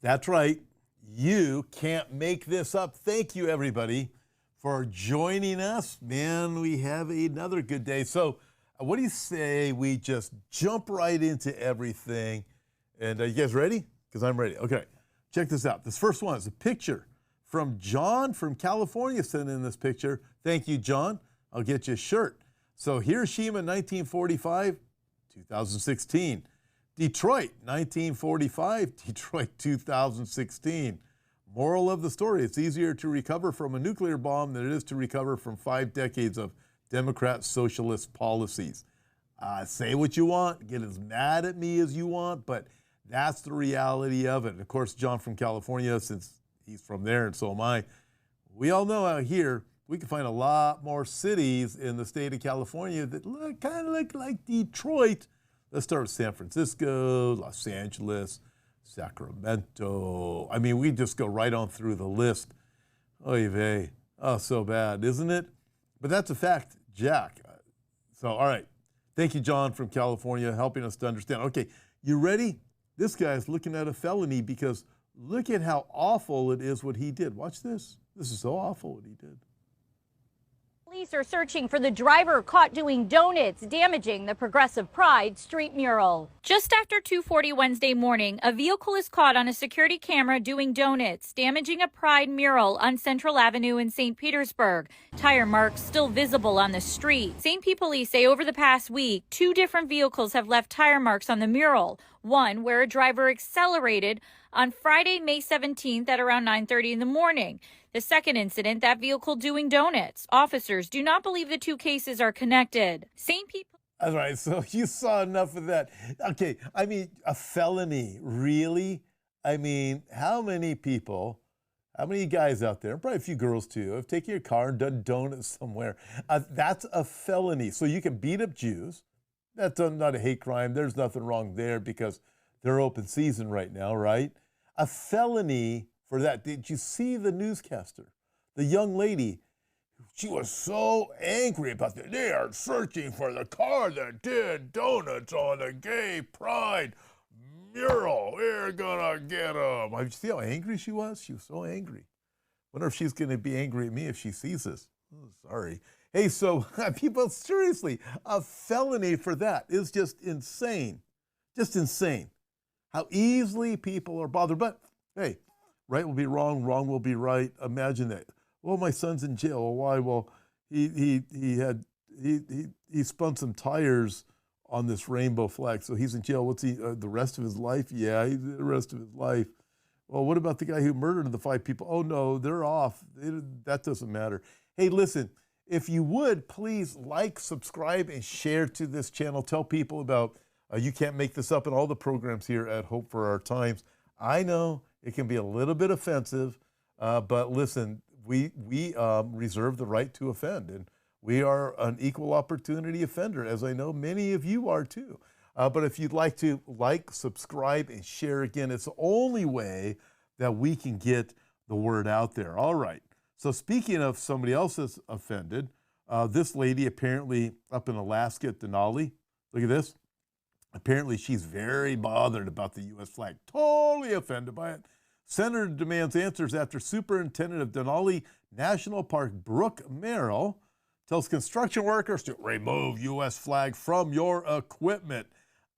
That's right. You can't make this up. Thank you, everybody, for joining us. Man, we have another good day. So what do you say we just jump right into everything? And you guys ready? Because I'm ready. Okay, check this out. This first one is a picture from John from California sent in this picture. Thank you, John. I'll get you a shirt. So Hiroshima, 1945, 2016. Detroit, 1945, Detroit, 2016. Moral of the story, it's easier to recover from a nuclear bomb than it is to recover from 5 decades of Democrat socialist policies. Say what you want, get as mad at me as you want, but that's the reality of it. And of course, John from California, since he's from there and so am I, we all know out here, we can find a lot more cities in the state of California that kind of look like Detroit. Let's start with San Francisco, Los Angeles, Sacramento. I mean, we just go right on through the list. Oy vey. Oh, so bad, isn't it? But that's a fact, Jack. So, all right. Thank you, John from California, helping us to understand. Okay, you ready? This guy's looking at a felony because look at how awful it is what he did. Watch this. This is so awful what he did. Police are searching for the driver caught doing donuts, damaging the Progressive Pride street mural. Just after 2:40 Wednesday morning, a vehicle is caught on a security camera doing donuts, damaging a Pride mural on Central Avenue in St. Petersburg. Tire marks still visible on the street. St. Pete police say over the past week, 2 different vehicles have left tire marks on the mural. One where a driver accelerated on Friday, May 17th at around 9:30 in the morning. The second incident, that vehicle doing donuts. Officers do not believe the 2 cases are connected. St. Pete. All right, so you saw enough of that. Okay, I mean, a felony, really? I mean, how many people, how many guys out there, probably a few girls too, have taken your car and done donuts somewhere? That's a felony. So you can beat up Jews. That's not a hate crime. There's nothing wrong there because they're open season right now, right? A felony for that. Did you see the newscaster? The young lady, she was so angry about that. They are searching for the car that did donuts on the gay pride mural. We're gonna get them. Did you see how angry she was? She was so angry. Wonder if she's gonna be angry at me if she sees this. Oh, sorry. Hey, so people, seriously, a felony for that is just insane. Just insane. How easily people are bothered. But hey, right will be wrong, wrong will be right. Imagine that. Well, my son's in jail. Well, why? Well, he spun some tires on this rainbow flag, so he's in jail. What's he? The rest of his life? Yeah, the rest of his life. Well, what about the guy who murdered the 5 people? Oh no, they're off. That doesn't matter. Hey, listen. If you would, please like, subscribe, and share to this channel. Tell people about You Can't Make This Up and all the programs here at Hope for Our Times. I know it can be a little bit offensive, but listen, we reserve the right to offend, and we are an equal opportunity offender, as I know many of you are too. But if you'd like to like, subscribe, and share, again, it's the only way that we can get the word out there. All right. So speaking of somebody else that's offended, this lady apparently up in Alaska at Denali, look at this. Apparently she's very bothered about the U.S. flag, totally offended by it. Senator demands answers after Superintendent of Denali National Park, Brooke Merrill, tells construction workers to remove U.S. flag from your equipment.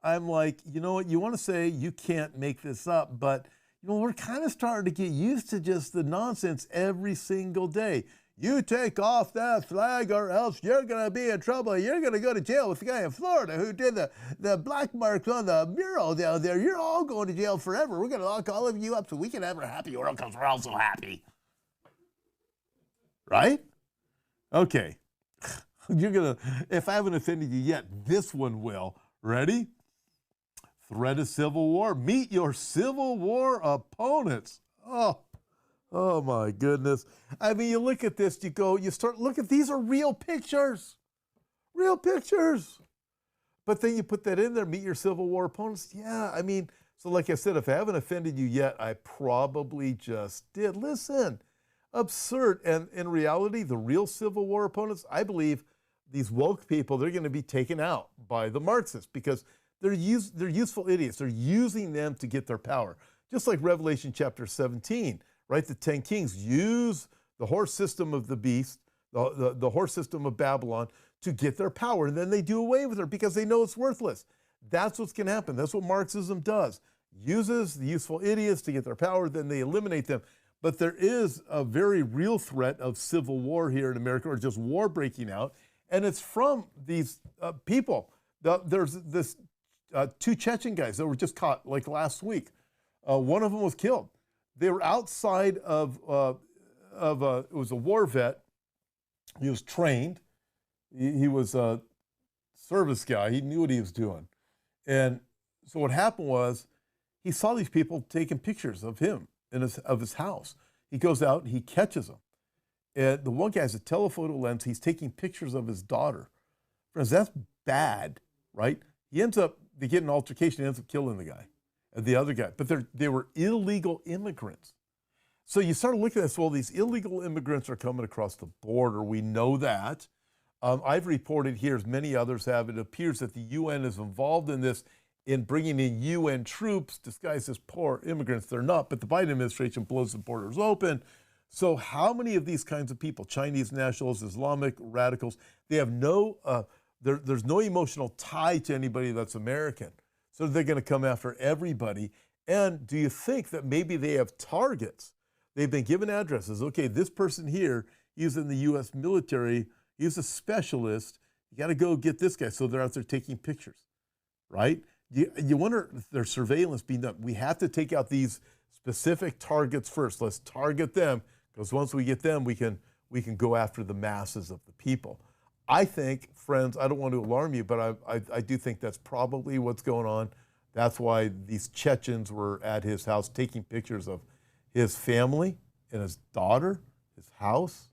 I'm like, you know what, you want to say you can't make this up, but you know, we're kind of starting to get used to just the nonsense every single day. You take off that flag or else you're going to be in trouble. You're going to go to jail with the guy in Florida who did the black marks on the mural down there. You're all going to jail forever. We're going to lock all of you up so we can have a happy world because we're all so happy. Right? Okay. You're going to, if I haven't offended you yet, this one will. Ready? Threat of civil war. Meet your Civil War opponents. Oh my goodness. I mean, you look at this, you start look at these are real pictures. Real pictures. But then you put that in there, meet your Civil War opponents. Yeah, I mean, so like I said, if I haven't offended you yet, I probably just did. Listen, absurd. And in reality, the real Civil War opponents, I believe these woke people, they're going to be taken out by the Marxists because they're useful idiots. They're using them to get their power. Just like Revelation chapter 17, right? The 10 kings use the horse system of the beast, the horse system of Babylon, to get their power, and then they do away with her because they know it's worthless. That's what's going to happen. That's what Marxism does. Uses the useful idiots to get their power, then they eliminate them. But there is a very real threat of civil war here in America, or just war breaking out, and it's from these people. There's this 2 Chechen guys that were just caught like last week. One of them was killed. They were outside of it was a war vet. He was trained. He was a service guy. He knew what he was doing. And so what happened was he saw these people taking pictures of him of his house. He goes out and he catches them. And the one guy has a telephoto lens. He's taking pictures of his daughter. Friends, that's bad, right? They get an altercation, he ends up killing the guy, the other guy. But they were illegal immigrants. So you start looking at this, well, these illegal immigrants are coming across the border. We know that. I've reported here, as many others have, it appears that the UN is involved in this, in bringing in UN troops disguised as poor immigrants. They're not, but the Biden administration blows the borders open. So how many of these kinds of people, Chinese nationals, Islamic radicals, they have there's no emotional tie to anybody that's American. So they're going to come after everybody. And do you think that maybe they have targets? They've been given addresses. Okay, this person here, he's in the U.S. military. He's a specialist. You got to go get this guy. So they're out there taking pictures, right? You wonder if there's surveillance being done. We have to take out these specific targets first. Let's target them, because once we get them, we can go after the masses of the people. I think, friends, I don't want to alarm you, but I do think that's probably what's going on. That's why these Chechens were at his house taking pictures of his family and his daughter, his house.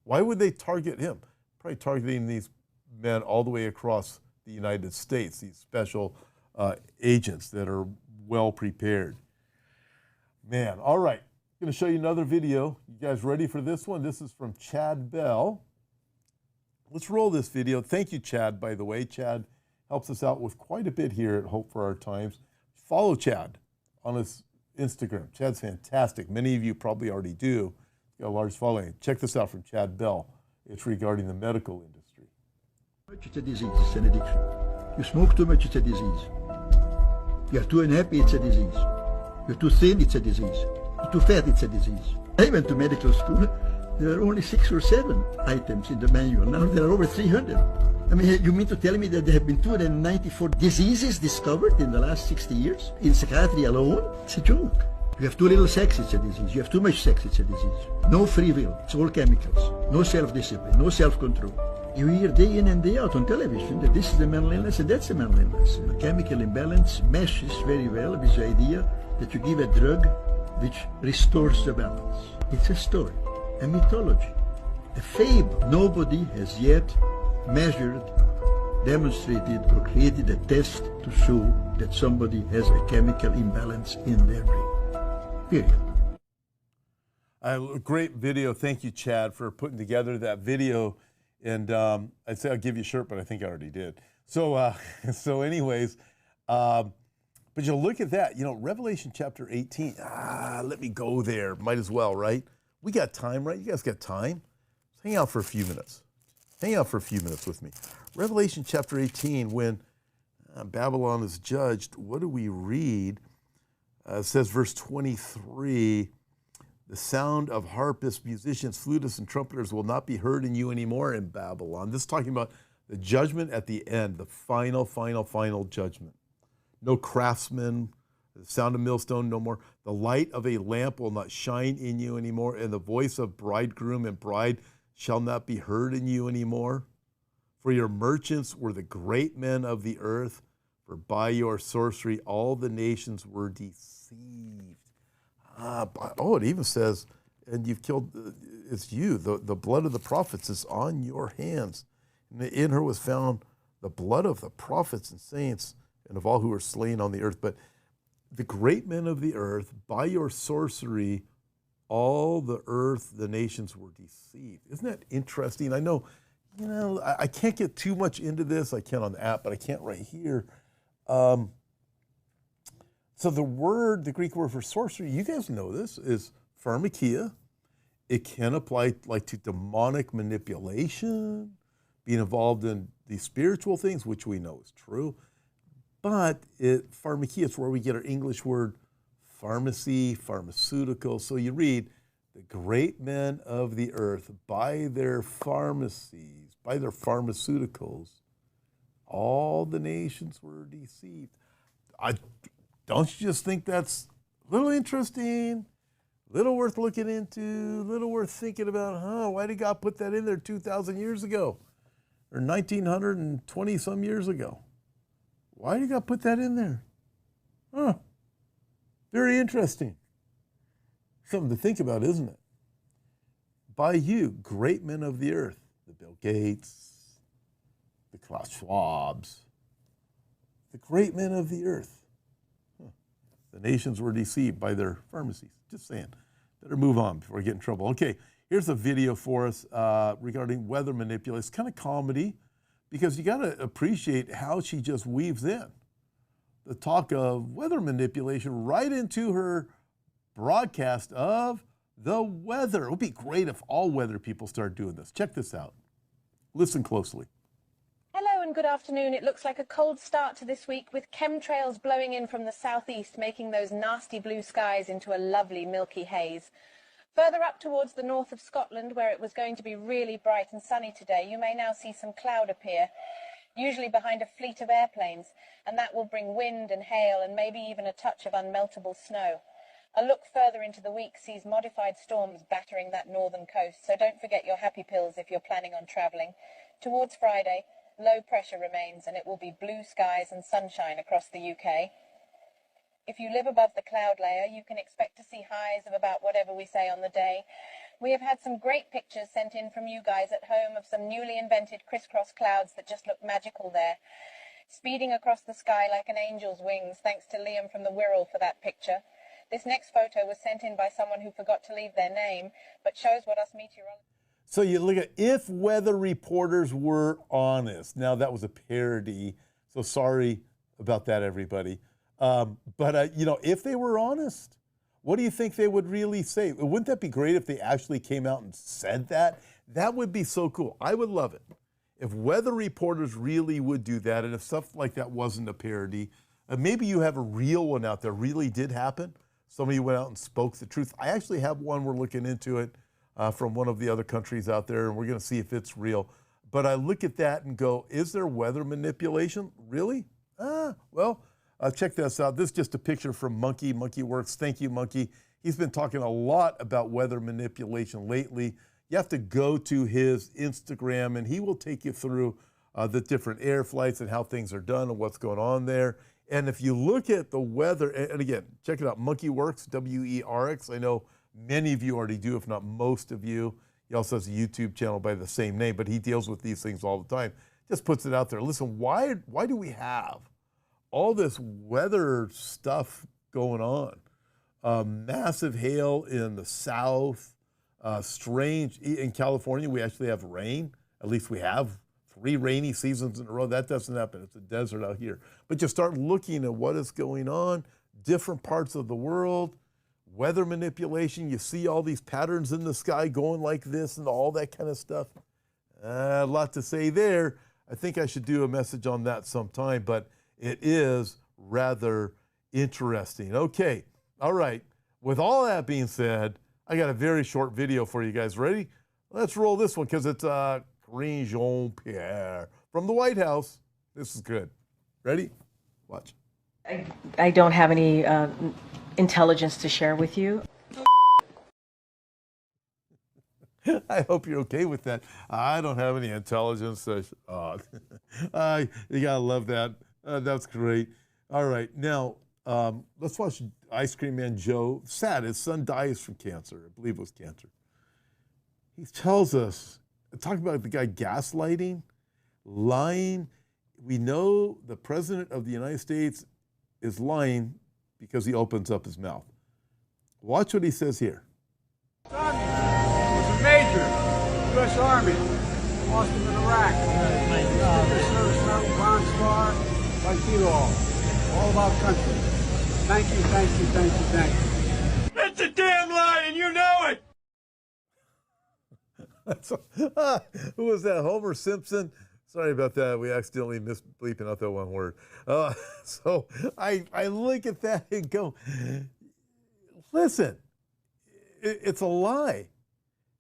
Why would they target him? Probably targeting these men all the way across the United States, these special agents that are well prepared. Man, all right. I'm going to show you another video. You guys ready for this one? This is from Chad Bell. Let's roll this video. Thank you, Chad, by the way. Chad helps us out with quite a bit here at Hope for Our Times. Follow Chad on his Instagram. Chad's fantastic. Many of you probably already do. He's got a large following. Check this out from Chad Bell. It's regarding the medical industry. It's a disease, it's an addiction. You smoke too much, it's a disease. You're too unhappy, it's a disease. You're too thin, it's a disease. You're too fat, it's a disease. I went to medical school. There are only 6 or 7 items in the manual. Now there are over 300. I mean, you mean to tell me that there have been 294 diseases discovered in the last 60 years? In psychiatry alone? It's a joke. You have too little sex, it's a disease. You have too much sex, it's a disease. No free will, it's all chemicals. No self-discipline, no self-control. You hear day in and day out on television that this is the mental illness and that's the mental illness. The chemical imbalance meshes very well with the idea that you give a drug which restores the balance. It's a story, a mythology, a fable. Nobody has yet measured, demonstrated, or created a test to show that somebody has a chemical imbalance in their brain. Period. A great video. Thank you, Chad, for putting together that video. And I'd say I'll give you a shirt, but I think I already did. So, anyways, but you'll look at that. You know, Revelation chapter 18. Let me go there. Might as well, right? We got time, right? You guys got time? Just hang out for a few minutes. Hang out for a few minutes with me. Revelation chapter 18, when Babylon is judged, what do we read? It says, verse 23, the sound of harpists, musicians, flutists, and trumpeters will not be heard in you anymore in Babylon. This is talking about the judgment at the end, the final, final, final judgment. No craftsmen, the sound of millstone no more. The light of a lamp will not shine in you anymore, and the voice of bridegroom and bride shall not be heard in you anymore. For your merchants were the great men of the earth, for by your sorcery all the nations were deceived. It even says, and you've killed, it's you, the blood of the prophets is on your hands. And in her was found the blood of the prophets and saints and of all who were slain on the earth. But the great men of the earth, by your sorcery, all the earth, the nations were deceived. Isn't that interesting? I know, I can't get too much into this. I can on the app, but I can't right here. So the Greek word for sorcery, you guys know this, is pharmakia. It can apply like to demonic manipulation, being involved in the spiritual things, which we know is true. But pharmakia is where we get our English word pharmacy, pharmaceutical. So you read, the great men of the earth, by their pharmacies, by their pharmaceuticals, all the nations were deceived. Don't you just think that's a little interesting, a little worth looking into, a little worth thinking about, why did God put that in there 2,000 years ago or 1,920 some years ago? Why did God put that in there? Very interesting. Something to think about, isn't it? By you, great men of the earth, the Bill Gates, the Klaus Schwabs, the great men of the earth. The nations were deceived by their pharmacies. Just saying. Better move on before I get in trouble. Okay, here's a video for us regarding weather manipulation. It's kind of comedy because you got to appreciate how she just weaves in the talk of weather manipulation right into her broadcast of the weather. It would be great if all weather people start doing this. Check this out. Listen closely. Hello and good afternoon. It looks like a cold start to this week with chemtrails blowing in from the southeast, making those nasty blue skies into a lovely milky haze. Further up towards the north of Scotland, where it was going to be really bright and sunny today, you may now see some cloud appear, usually behind a fleet of airplanes, and that will bring wind and hail and maybe even a touch of unmeltable snow. A look further into the week sees modified storms battering that northern coast, so don't forget your happy pills if you're planning on travelling. Towards Friday, low pressure remains and it will be blue skies and sunshine across the UK. If you live above the cloud layer, you can expect to see highs of about whatever we say on the day. We have had some great pictures sent in from you guys at home of some newly invented crisscross clouds that just look magical there, speeding across the sky like an angel's wings. Thanks to Liam from the Wirral for that picture. This next photo was sent in by someone who forgot to leave their name, but shows what us meteorologists... So you look at if weather reporters were honest. Now that was a parody, so sorry about that, everybody. If they were honest, what do you think they would really say? Wouldn't that be great if they actually came out and said that? That would be so cool. I would love it if weather reporters really would do that, and if stuff like that wasn't a parody. Maybe you have a real one out there, really did happen. Somebody went out and spoke the truth. I actually have one, we're looking into it, from one of the other countries out there, and we're going to see if it's real. But I look at that and go, is there weather manipulation? Really? Check this out. This is just a picture from Monkey. Monkey Works. Thank you, Monkey. He's been talking a lot about weather manipulation lately. You have to go to his Instagram, and he will take you through the different air flights and how things are done and what's going on there. And if you look at the weather, and again, check it out, Monkey Works, W-E-R-X. I know many of you already do, if not most of you. He also has a YouTube channel by the same name, but he deals with these things all the time. Just puts it out there. Listen, why do we have all this weather stuff going on? Massive hail in the south, strange. In California, we actually have rain. At least we have 3 rainy seasons in a row. That doesn't happen. It's a desert out here. But you start looking at what is going on, different parts of the world, weather manipulation. You see all these patterns in the sky going like this and all that kind of stuff. A lot to say there. I think I should do a message on that sometime, but it is rather interesting. Okay, all right. With all that being said, I got a very short video for you guys. Ready? Let's roll this one because it's Karine Jean-Pierre from the White House. This is good. Ready? Watch. I don't have any intelligence to share with you. I hope you're okay with that. I don't have any intelligence. You gotta love that. That's great. All right, now let's watch Ice Cream Man Joe. Sad, his son dies from cancer. I believe it was cancer. He tells us, talk about the guy gaslighting, lying. We know the President of the United States is lying because he opens up his mouth. Watch what he says here. Son was a major, U.S. Army, lost him in Iraq. Service Medal, Bronze Star, like you all about country. Thank you, thank you, thank you, thank you. That's a damn lie, and you know it! Who was that? Homer Simpson? Sorry about that. We accidentally missed bleeping out that one word. So I look at that and go, listen, it's a lie.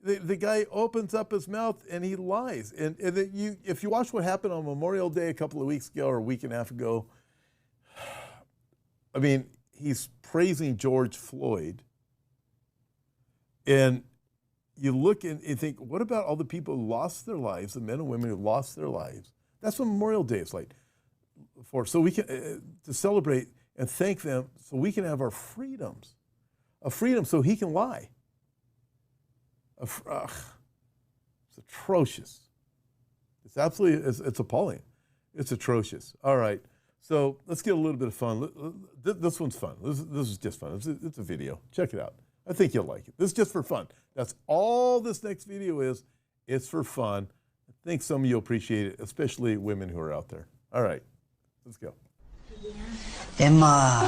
The guy opens up his mouth and he lies. And if you watch what happened on Memorial Day a couple of weeks ago or a week and a half ago, I mean, he's praising George Floyd. And you look and think, what about all the people who lost their lives, the men and women who lost their lives? That's what Memorial Day is like for. So we can, to celebrate and thank them so we can have our freedoms. A freedom so he can lie. It's atrocious. It's absolutely, it's appalling. It's atrocious. All right. So let's get a little bit of fun. This one's fun. This is just fun. It's a video. Check it out. I think you'll like it. This is just for fun. That's all this next video is. It's for fun. I think some of you appreciate it, especially women who are out there. All right, let's go. Emma.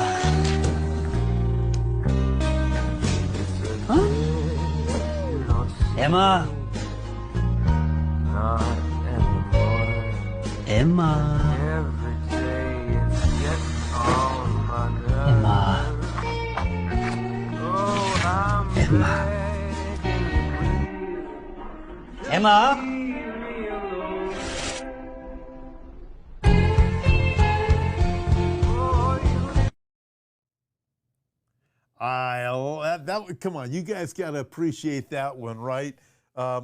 Huh? Emma. Not anymore. Emma. Every day it's getting on my nerves. Emma. Oh, I'm Emma. begging you, please. Emma. Leave me alone. Come on, you guys got to appreciate that one, right?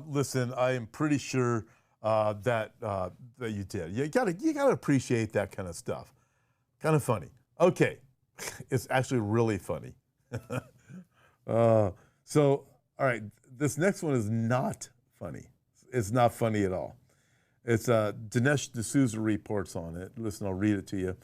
Listen, I am pretty sure that you did. You got to appreciate that kind of stuff. Kind of funny. Okay, it's actually really funny. So, all right, this next one is not funny. It's not funny at all. It's Dinesh D'Souza reports on it. Listen, I'll read it to you.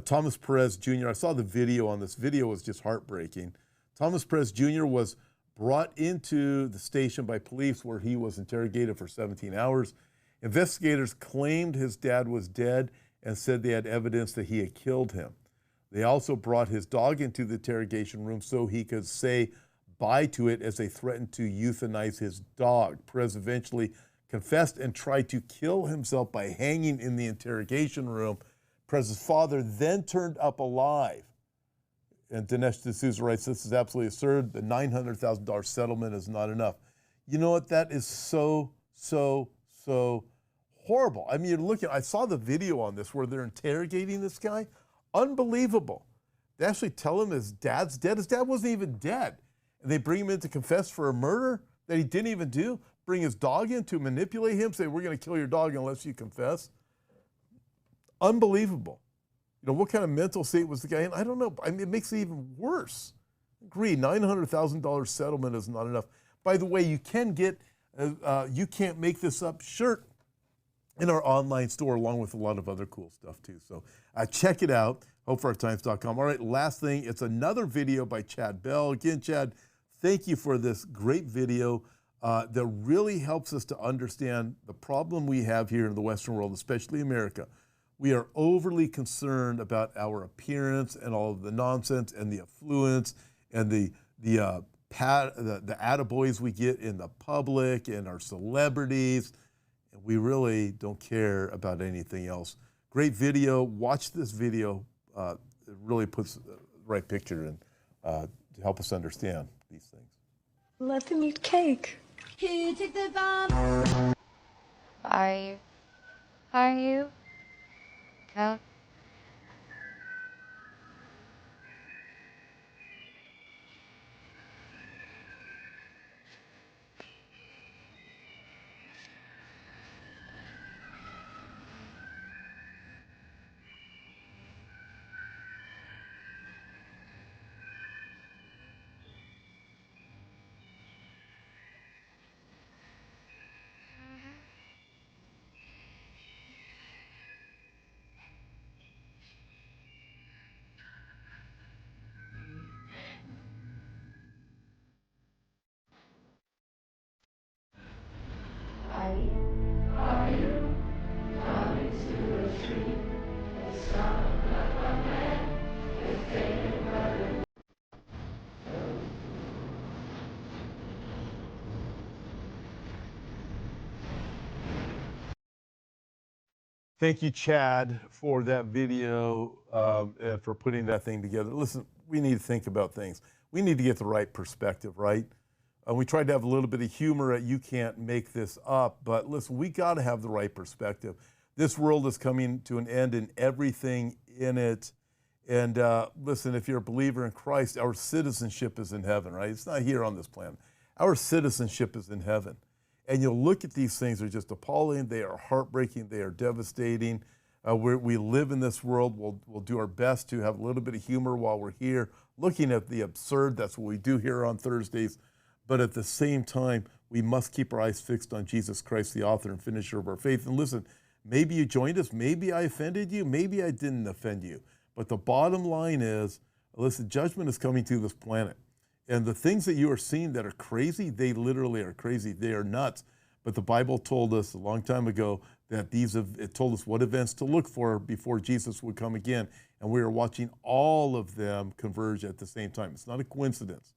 Thomas Perez Jr., I saw the video on this. Video was just heartbreaking. Thomas Perez Jr. was brought into the station by police where he was interrogated for 17 hours. Investigators claimed his dad was dead and said they had evidence that he had killed him. They also brought his dog into the interrogation room so he could say bye to it as they threatened to euthanize his dog. Perez eventually confessed and tried to kill himself by hanging in the interrogation room. Perez's father then turned up alive. And Dinesh D'Souza writes, this is absolutely absurd. The $900,000 settlement is not enough. You know what? That is so horrible. I mean, you're looking, I saw the video on this where they're interrogating this guy. Unbelievable. They actually tell him his dad's dead. His dad wasn't even dead. And they bring him in to confess for a murder that he didn't even do. Bring his dog in to manipulate him, say, we're going to kill your dog unless you confess. Unbelievable. You know, what kind of mental state was the guy in? I don't know. I mean, it makes it even worse. Agreed, $900,000 settlement is not enough. By the way, you can get, you can't make this up shirt in our online store along with a lot of other cool stuff too. So check it out, hopefortimes.com. All right, last thing, it's another video by Chad Bell. Again, Chad, thank you for this great video that really helps us to understand the problem we have here in the Western world, especially America. We are overly concerned about our appearance and all of the nonsense and the affluence and the attaboys we get in the public and our celebrities. And we really don't care about anything else. Great video. Watch this video. It really puts the right picture in to help us understand these things. Let them eat cake. Can you take the bomb? Are you? Count. Thank you, Chad, for that video and for putting that thing together. Listen, we need to think about things. We need to get the right perspective, right? We tried to have a little bit of humor at you can't make this up, but listen, we got to have the right perspective. This world is coming to an end and everything in it. And listen, if you're a believer in Christ, our citizenship is in heaven, right? It's not here on this planet. Our citizenship is in heaven. And you'll look at these things, they're just appalling, they are heartbreaking, they are devastating. We live in this world, we'll do our best to have a little bit of humor while we're here, looking at the absurd. That's what we do here on Thursdays. But at the same time, we must keep our eyes fixed on Jesus Christ, the author and finisher of our faith. And listen, maybe you joined us, maybe I offended you, maybe I didn't offend you. But the bottom line is, listen, judgment is coming to this planet. And the things that you are seeing that are crazy, they literally are crazy. They are nuts. But the Bible told us a long time ago that it told us what events to look for before Jesus would come again. And we are watching all of them converge at the same time. It's not a coincidence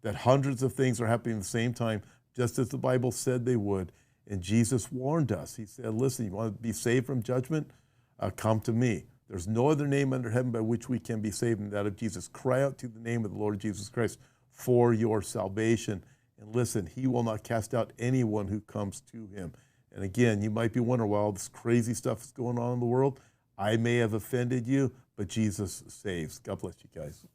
that hundreds of things are happening at the same time, just as the Bible said they would. And Jesus warned us. He said, listen, you want to be saved from judgment? Come to me. There's no other name under heaven by which we can be saved than that of Jesus. Cry out to the name of the Lord Jesus Christ for your salvation. And listen, he will not cast out anyone who comes to him. And again, you might be wondering, well, all this crazy stuff is going on in the world. I may have offended you, but Jesus saves. God bless you guys.